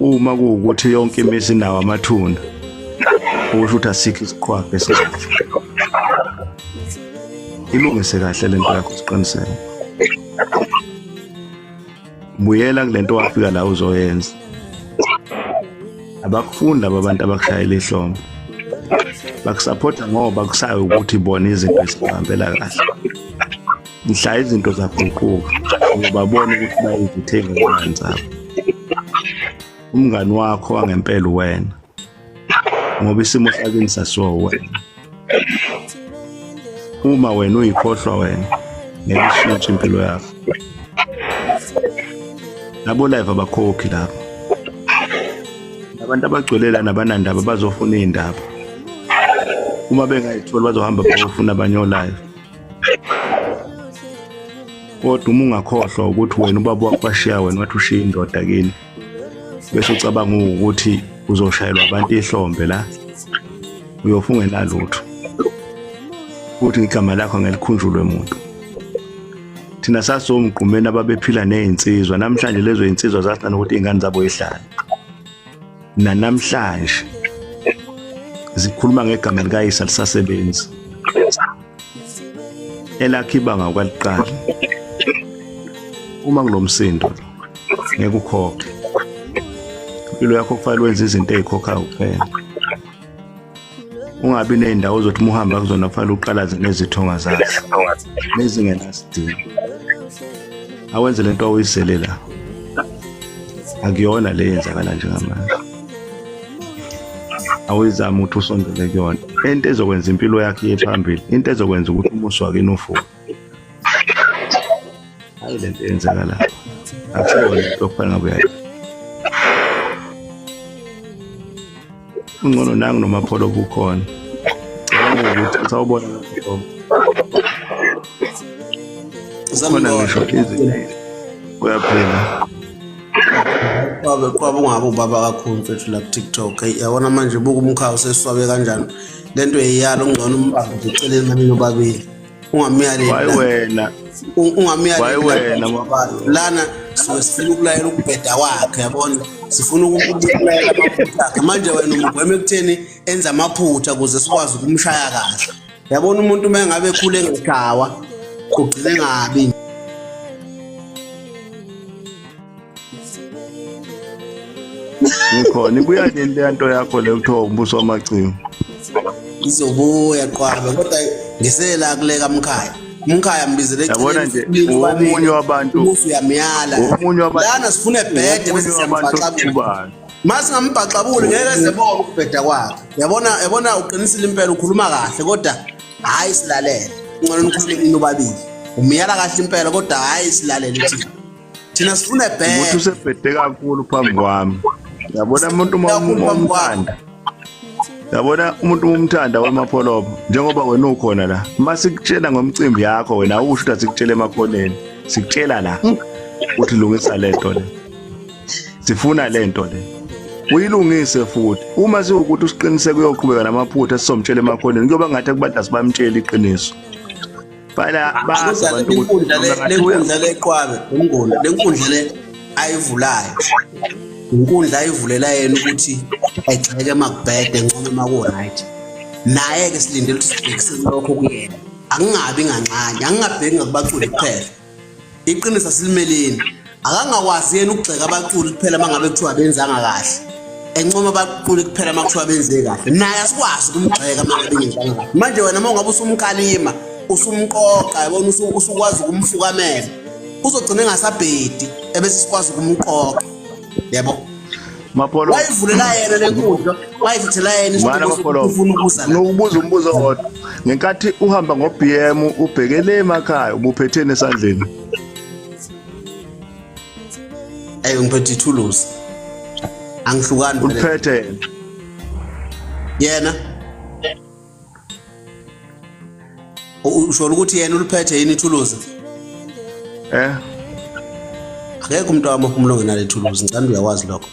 uma kuwukuthi yonke imizi inawo amathuna usho ukuthi asikho isiqhwaga esidla ilungise kahle lento yakho usiqiniseko buyela kulento wafika la uzoyenza abakufunda abantu abakushayela ihlombe bakusupporta ngoba kusayo ukuthi ibona izinto ezihambela kahle mhla izinto zaguquka ubabona ukuthi bayizithenga imali zabo umngani wakho wangempela wena ngoba isimo sakini sasiwo wena uma wena uyikhohlwa wena ngelishintsha impilo yakho labo live abakhokhi lapho abantu abagcwelela nabanandaba bazofuna izindaba uma bengayithola bazohamba bayofuna abanye live kodwa uma ungakhohlwa ukuthi wena ubaba wakwashiya wena wathi ushiya indoda kini bese ucabanga ukuthi uzoshayelwa abantu ihlombe la uyofunga nalutho futhi igama lakho ngelikhunjulwe umuntu thina sasomgqumeni ababephila nezinsizwa namhlanje lezo zinsizwa zasana ukuthi izingane zabo ehlala namhlanje zikhuluma ngegama likayisa lisasebenzi elakhibanga kwaliqala uma kulomsindo ngeke ukhokhe impilo yakho kufanele wenze izinto ezikhokhayo kuphela ungabi nendawo ozothi uma uhamba kuzona kufanele uqalaze nezithonga zakho nezingenasidingo awenze lento awuyizele la akuyona le yenzakala njengamanje awuyizama ukuthi usondele kuyona into ezokwenza impilo yakho iye phambili into ezokwenza ukuthi umuso wakini ufuke hayi lento yenzakala akusiyo lento okufanele ngabe yayo ungcono nangu nomapholo bukhona ukuthi sawubona lapho uzamona ngisho izinto uyaphela kwaba ungabe ubaba kakhulu mfethu la ku TikTok yabona manje buka umkhawu seswabe kanjani lento eyiyalo ungcono umbambe eceleni manje nobabili ungamiyaleli wena lana sifuna ukulayela ukubheda wakhe yabona sifuna ukulayela amaphutha akhe manje wena umgweme ekutheni enza amaphutha ukuze sikwazi ukumshaya kahle yabona umuntu uma ngabe ekhule ngegawa ugcine ngabi ngikhona ibuya lento yakho le kuthiwa umbuso wamacingo izobuya qwaba kodwa ngisela kuleka umkhaya mbizele yabona nje omunye wabantu umufi yamyala lana sifuna ebhede bese siyambhaxabula mase ngambhaxabula ngeke ezebona ukubheda kwakhe yabona uqinisile impela ukhuluma kahle kodwa hayi silalele ngcono nikhuluma nobabili umyala kahle impela kodwa hayi silalele thina sifuna ebhede umuntu usebhede kakhulu phambi kwami yabona umuntu umthanda yabona umuntu umthanda wamapholobo njengoba wena ukhona la masikutshela ngomcimbi yakho wena awusho ukuthi sikutshela emakhoneni sikutshela la uthi lungisa lento le sifuna lento le uyilungise futhi uma siwukuthi usiqiniseke uyoqhubeka namaphutha sisomtshela emakhoneni kuyoba ngathi kubantu asibamtshela iqiniso bala baza abantu ukuthi lenkundla leqhwabe umngoni lenkundla le ayivulayo inkundla ayivulela yena ukuthi egxeke emakubhede ngcono maku right naye ke silindele ukuthi sibhekise lokho kuyena akungabi ngancane angingabheki ngakubaculi kuphela iqiniso silimeleni akangakwazi yena ukugxeka abaculi kuphela mangabe kuthiwa benzanga kahle encoma abaculi kuphela makuthiwa benze kahle naye asikwazi ukumgxeka mangabe benzanga kahle manje wena mangabe usumkhalima usumqoqa yabona usukwazi ukumfukamela uzogcina engasabhedi ebese sikwazi ukumqoqa yebo mapholo wayivulela yena lenkundla wayithethela yena ufuna ukubuza nokubuza umbuzo kodwa ngenkathi uhamba ngoBM ubhekele emakhaya ubuphethene esandleni ngiphethe ithuluzi angihlukani uphethe yena usho ukuthi yena uliphethe yini ithuluzi akekho umuntu wamaphumulo ngenale thuluzi ngicela uyawazi lokho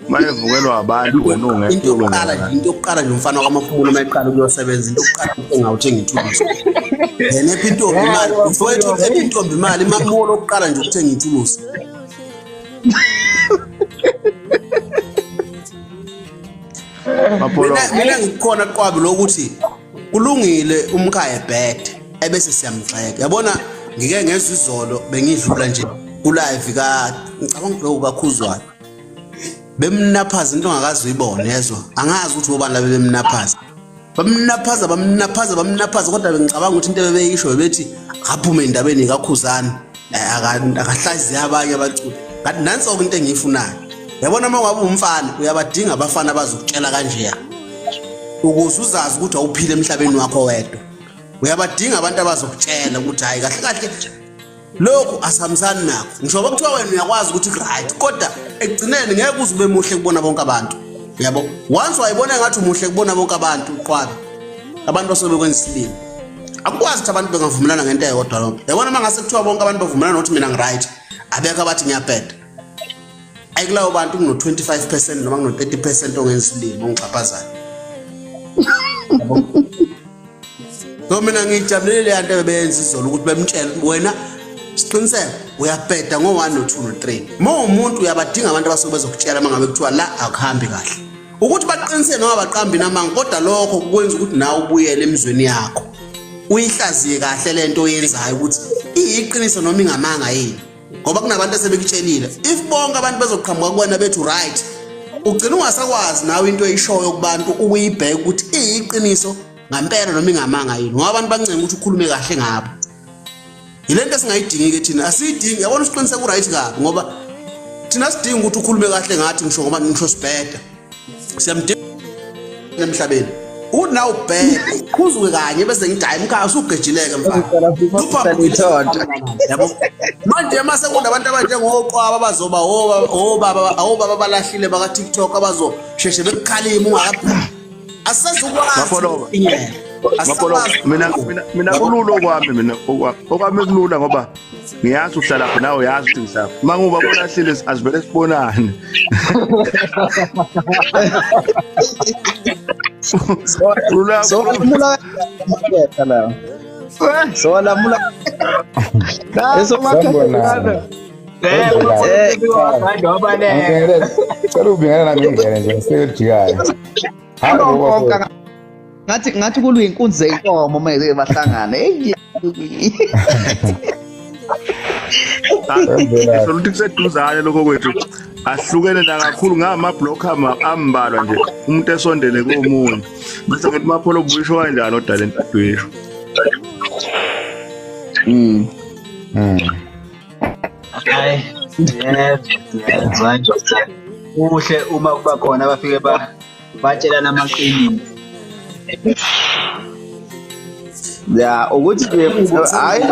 manje vukelwa abantu wena ungekho into yokuqala nje umfana kwamaphumulo mayiqala ukuyosebenza into yokuqala engawuthenga ithuluzi yena ephi intombi imali mfowethu ephi intombi imali maphumulo okuqala nje ukuthenga ithuluzi Mapholo. Mina ngikhona Qwabi lokuthi kulungile umkhaya ebhede ebese siyamgxeka. Yabona ngike ngezwe izolo bengidlula nje ku-live ngicabanga ukhuzani. Bemnaphaza into ongakazi uyibone yezwa. Angazi ukuthi ubani la bemnaphaza. Bamnaphaza kodwa bengicabanga ukuthi into bebeyisho bethi akaphume endabeni kakhuzani. Akahlazi abanye abaculi. Kanti nansi into engiyifunayo. Yabona uma ngabe umfana uyabadinga abafana abazokutshela kanje ukuze uzazi ukuthi awuphile emhlabeni wakho wedwa. Uyabadinga abantu abazokutshela ukuthi hayi kahle kahle lokhu asihambisani nakho. Ngisho bakuthiwa wena uyakwazi ukuthi right kodwa ekugcineni ngeke uze ube muhle kubona bonke abantu. Yabo once wayibona ngathi umuhle kubona bonke abantu Qwabi. Abantu basobekwenza isilimo. Akukwazi ukuthi abantu bengavumelana ngento eyodwa lokho. Yabona mangase kuthiwa bonke abantu bavumelana ukuthi mina ngiright abeka bathi ngiyabheda. Ayikulawo bantu kuno 25% noma kuno 30% ongenza isilimo ongixhaphazayo. So mina ngijabulele le nto bebenza izolo ukuthi bemtshela wena Siqiniseko uyabheda ngo1 no2 no3. Umuntu uyabadinga abantu abasuke bezokutshela mangabe kuthiwa la akuhambi kahle. Ukuthi baqiniseke noma baqambi namanga kodwa lokho kukwenza ukuthi nawe ubuyele emizweni yakho. Uyihlaziye kahle lento oyenzayo ukuthi iyiqiniso noma ingamanga yini. Ngoba kunabantu asebekutshelile if bonke abantu bezoqhamuka kuwena bethu right ugcina ungasakwazi nawe into eyishoyo kubantu ukuyibheka ukuthi iyiqiniso ngempela noma ingamanga yini. Ngoba abantu bancenga ukuthi ukhulume kahle ngabo. Yilento esingayidingi ke thina asiyidingi yabona usiqiniseka uright kabi ngoba thina sidinga ukuthi ukhulume kahle ngathi ngisho ngoba ngisho sibheda siyamdinga emhlabeni uthi nawe ubhede ukhuzuke kanye bese ngithi hayi umkhaya usugejileke mfana yabo manje mase kunabantu abanjengoqwaba abazoba obaba balahlile baka TikTok abazosheshe bekukhalima ungakaphumi asazukwazi Mapholo mina kulula kwami mina okwami kulula ngoba ngiyazi uhlala khona nawe uyazi ukuthi ngisapha manguba bona hlile asivele sibonane ngathi kulwe inkunzi zenkomo manje bahlangana Soluthi kuseduzane lokho kwethu ahlukene na kakhulu ngama block ambalwa nje umuntu esondele komunye bese ngithi Mapholo ubuyisho kanjani odala entadwisho Hayi manje kuhle uma kuba khona abafike batshelana amaqiniso ya ukuthi hayi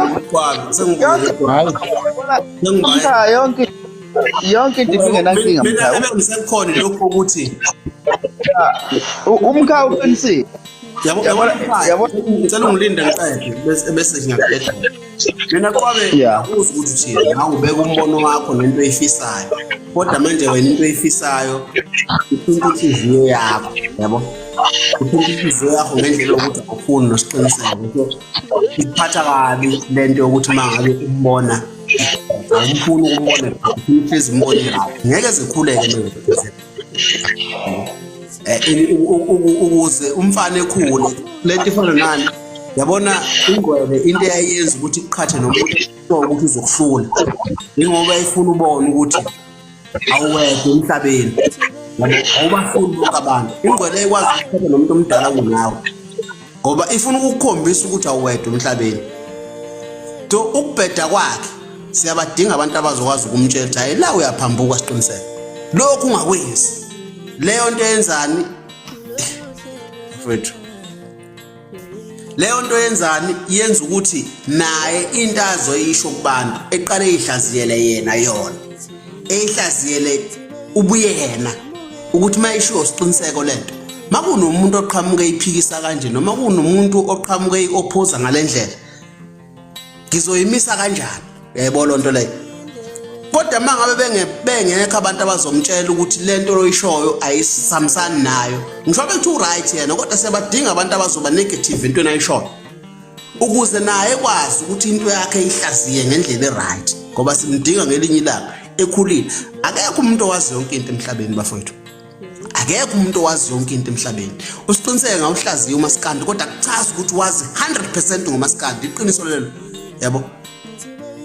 yonke into ingenankinga mina ngisekhona lokho ukuthi umkhaya uqinisile yabona ngicela ungilinde ngicede bese ngiyaqeda mina Qwabe uze ukuthi uthini nawe ubeka umbono wakho nento oyifisayo kodwa manje wena into oyifisayo uthunta inhliziyo yakho yabo uthunta inhliziyo yakho ngendlela yokuthi awufuni nosiqiniseko iphatha kabi lento yokuthi mangabe umbona awufuni ukumbona uhlezi umbona right ngeke zekhuleke ukuze umfana ekhule lento ifana nani yabona ingwele into eyayenza ukuthi iqhathe nomuntu ukuthi uzokuhlula ingoba ifuna ubone ukuthi awuwedwa emhlabeni awubafuni bonke abantu ingwele ekwazi ukuqhatha nomuntu omdala kunawe ngoba ifuna ukukukhombisa ukuthi awuwedwa emhlabeni to ukubheda kwakhe siyabadinga abantu abazokwazi ukumtshela hayi la uyaphambuka siqiniseko lokhu ungakwenzi leyo nto yenzani mfowethu leyo nto yenzani yenza ukuthi naye into azoyisho kubantu eqale ihlaziyele yena yona eyihlaziyele ubuyena ukuthi mayisho siqiniseko lento makunomuntu oqhamuke iphikisa kanje noma kunomuntu oqhamuke iopposa ngalendlela ngizoyimisa kanjani yebo lonto leyo kodwa mangabe bengekho abantu abazomtshela ukuthi lento oyishoyo ayisamsani nayo ngisho bethi uright yena kodwa sebadinga abantu abazoba negative into enayishoyo ukuze naye ekwazi ukuthi into yakhe ihlaziye ngendlela eright ngoba simdinga ngelinye ilanga ekhulile akekho umuntu owazi yonke into emhlabeni bafowethu akekho umuntu owazi yonke into emhlabeni. uSiqiniseko ngawuhlaziya uMaskandi kodwa akuchazi ukuthi wazi 100% ngoMaskandi. Iqiniso lelo, yabo.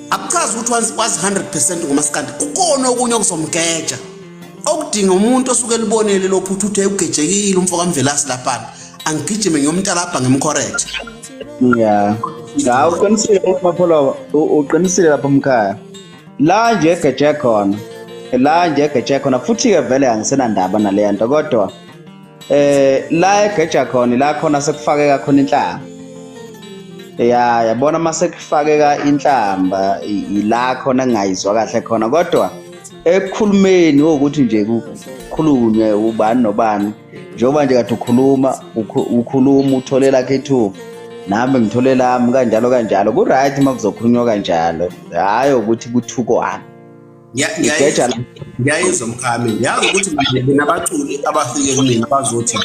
Akuchazi ukuthi wazi 100% ngoMaskandi. Kukhona okunye okuzomgeja okudinga umuntu osuke libonele lophuthu uthe ugejekile umfoka Mvelasi lapha. Angigijime ngiyomntalapha ngimcorrect. Yeah. Ngawu uqinisile mapholo uqinisile lapha emkhaya. La nje egeje khona. La nje egeje khona futhi ke vele angisena ndaba nale nto kodwa la egeje khona la khona sekufakeka khona inhlamba. Yabona mase kufakeka inhlamba ila khona ngayizwa kahle khona kodwa ekukhulumeni ukuthi nje kukhulunywe ubani nobani njengoba nje kade ukhuluma uthole lakhe ithuba nami ngithole lami kanjalo ku right makuzokhulunywa kanjalo hayi ukuthi kuthukwane. Ngiyayizwa Mkhami, yazi ukuthi mina abaculi abafike kumina bazothi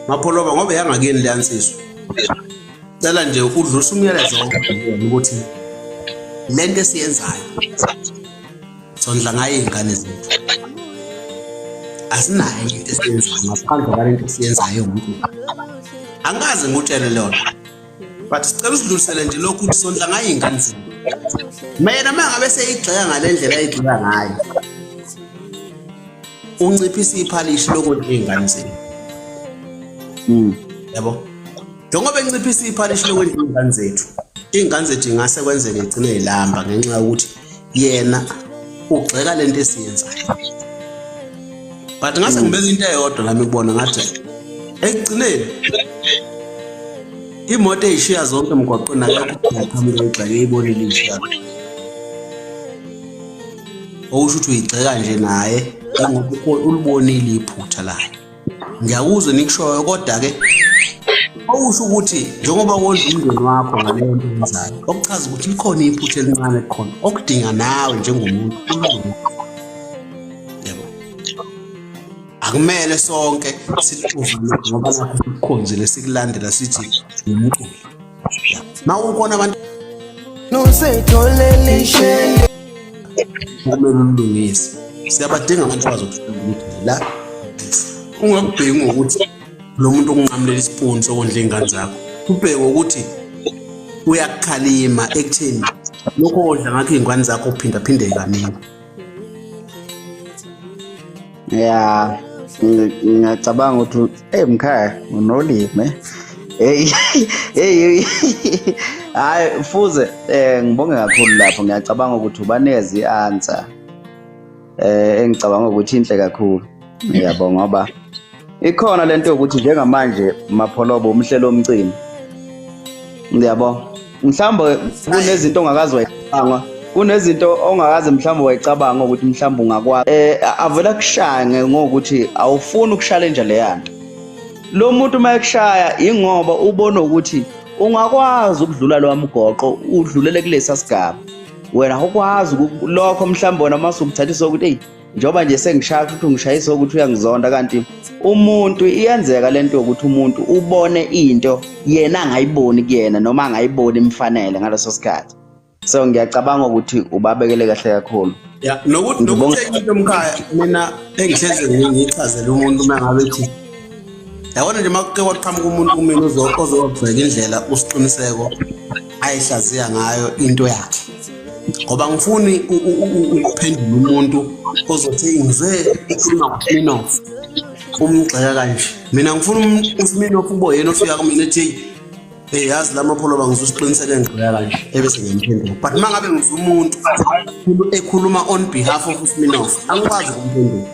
Mapholoba ngoba yangakini le yansizwa. Cela nje udlulisa umyalezo ukuthi lento esiyenzayo sondla ngayo izingane zethu. Asinayo into esiyenzayo ngaphandle kwalento esiyenzayo umuntu. Angaze ngutshele lona. But sicela usidlulisele nje lokhu ukuthi sondla ngayo izingane zethu. Mina mangabe seyigxeka ngalendlela ayigxeka ngayo. Unciphisa iphalishi lokudla izingane zethu. Yabo. Njengoba enciphisa iphalishi lokudla izingane zethu ingase kwenzeke igcine ilamba ngenxa yokuthi yena ugxeka lento esiyenzayo. But ngase ngibeka into eyodwa lami kubona ngathi ekugcineni imoto eyishiya zonke emgwaqweni akekho ngaphambi kwegxeke eyibonile ishiya. Okusho ukuthi uyigxeka nje naye ngoba ulibonile iphutha layo. Ngiyakuzwa nikushoyo kodwa ke okusho ukuthi njengoba wondla umndeni wakho ngaleyo nto yenzayo okuchaza ukuthi likhona iphutha elincane khona okudinga nawe njengomuntu. Yebo. Akumele sonke siquvule ngoba nakho sikukhonzile sikulandela sithi umqulu. Mawubona abantu nosetholele ishenge kumele ulungise. Siyabadinga abantu abazokuhlola ukuthi la ungakubheki ngokuthi lo muntu okunqamulela isipuni sokondla izingane zakho. Ubheke ukuthi uyakukhalima ekutheni lokho odla ngakho izingane zakho uphinda phinde kaningi. Yeah. Ngiyacabanga ukuthi mkhaya unolime. Hayi fuze ngibonge kakhulu lapho ngiyacabanga ukuthi ubanezi answer engicabanga ukuthi inhle kakhulu. Ngiyabonga ngoba ikhona lento ukuthi njengamanje Mapholobo umhlelo omcimbi. Ngiyabonga. Mhlawumbe kunezinto ongakazi wayicabanga. Kunezinto ongakazi mhlawumbe wayicabanga ukuthi mhlawumbe ungakwazi. Avela kushaya ngokuthi awufuni ukuchallenge le yanto. Lo muntu mayekushaya ingoba ubona ukuthi ungakwazi ukudlula lo mgoqo udlulele kulesa sigaba. Wena awukwazi lokho mhlawumbe wona masukuthathisa ukuthi hey njoba nje sengishaya ukuthi ngishayisa ukuthi uyangizonda kanti umuntu iyenzeka lento yokuthi umuntu ubone into yena angayiboni kuyena noma angayiboni imfanele ngaleso sikhathi. So ngiyacabanga ukuthi ubabekele kahle kakhulu. Yeah, nokuthi into emkhaya mina engihleze ngichazela umuntu mangabe ethi yabona nje makuke waqhamuka umuntu kumina ozobheka indlela uSiqiniseko ayihlaziya ngayo into yakhe. Ngoba ngifuni ukuphendula umuntu ozothi ngize ikhuluma ngoSminoff umgxeka kanje. Mina ngifuna uSminoff ube yena ofika kumina ethi yazi la Mapholoba ngizoSiqiniseko engigxeka kanje ebese ngimphendula. But mangabe ngizwe umuntu ekhuluma on behalf of uSminoff angikwazi ukumphendula.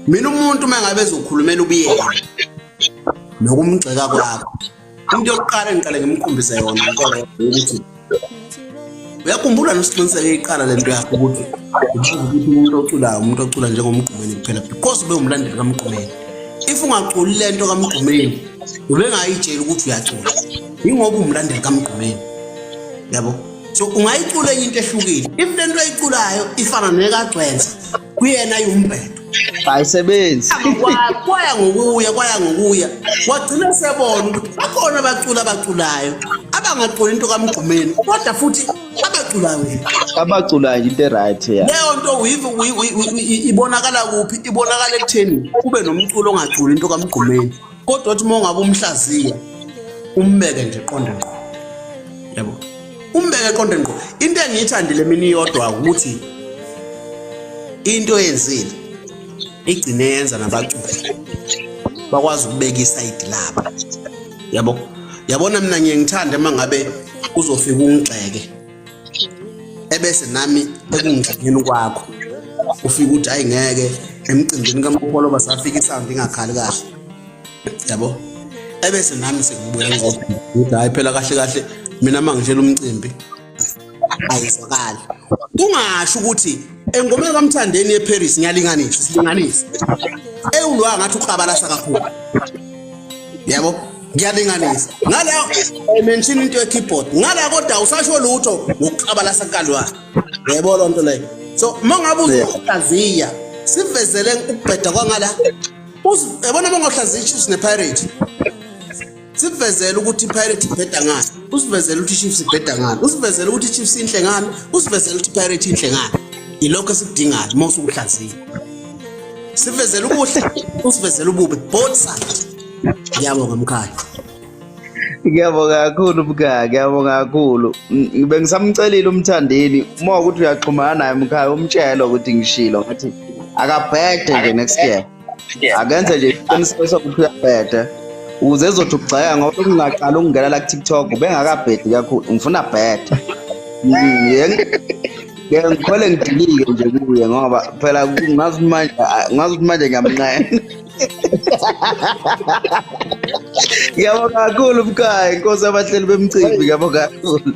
Mina umuntu mangabe ezokhulumela ubiyela nokumgxeka kwakho. Into yokuqala engiqale ngimkhombisa yona ukuthi uyakhumbula noSiqiniseko eyiqala lento yakho ukuthi umuntu ocula njengomgqumeni kuphela because ube umlandeli kaMgqumeni. If ungaculi lento kaMgqumeni ubengayitshela ukuthi uyacula ingoba umlandeli kaMgqumeni. Yabo. So ungayicula enye into ehlukile. If lento ayiculayo ifana nekagcwenza kuyena ayumbhedo. Ayisebenzi. Kwaya ngokuya. Wagcina sebona ukuthi akhona abaculayo abangacula into kaMgqumeni kodwa futhi abaculayo nje abaculayo into eright ya leyo nto ibonakala kuphi ibonakala ekutheni kube nomculo ongaculi into kaMgqumeni kodwa uthi mongabe umhlaziya umbeke nje qonde ngqo yabo umbeke qonde ngqo into engiyithandile mina iyodwa ukuthi into eyenzile igcine yenza nabaculi bakwazi ukubeka iside labo yabo yabona mina ngiyengithanda mangabe uzofika ungixeke ebese nami ekungixekeni kwakho ufika uthi ayi ngeke emcimbini kaMapolo basafika isound ingakhali kahle yabo ebese nami sekubuya ngizothi hayi phela kahle kahle mina mangishela umcimbi ayizwakali ungasho ukuthi engomeni kaMthandeni eParis ngiyalinganisa silinganisa ewulwa ngathi uqabalasa kakhulu yabo ngiyalinganisa ngala mention into ye-keyboard ngala kodwa usasho lutho ngokuqabalasa kalwa yebo lonto leyo so mangabe uzohlaziya sivezele ukubheda kwangala yabona mangohlaziya iChiefs nePirate sivezele ukuthi iPirate ibheda ngani usivezele ukuthi iChiefs ibheda ngani usivezele ukuthi iChiefs inhle ngani usivezele ukuthi iPirate inhle ngani ilokho esikudingayo mase ukuhlaziya sivezele ukuhle usivezele ububi both sides ngiyabonga mkhaya ngiyabonga kakhulu mkhaya ngiyabonga kakhulu bengisamcelile uMthandeni uma ukuthi uyaxhumana naye mkhaya umtshela ukuthi ngishilo ngathi akabhede nje next year akenze nje isiqiniseko ukuthi uyabhede ukuze ezothi ukugxeka ngoba kungaqala ukungena la ku-TikTok bengakabhedi kakhulu ngifuna bhede ngikhole ngidilike nje kuye ngoba phela ngazi manje ngiyamnqena ngiyabonga kakhulu mkhaya inkosi abahleli bemcimbi ngiyabonga kakhulu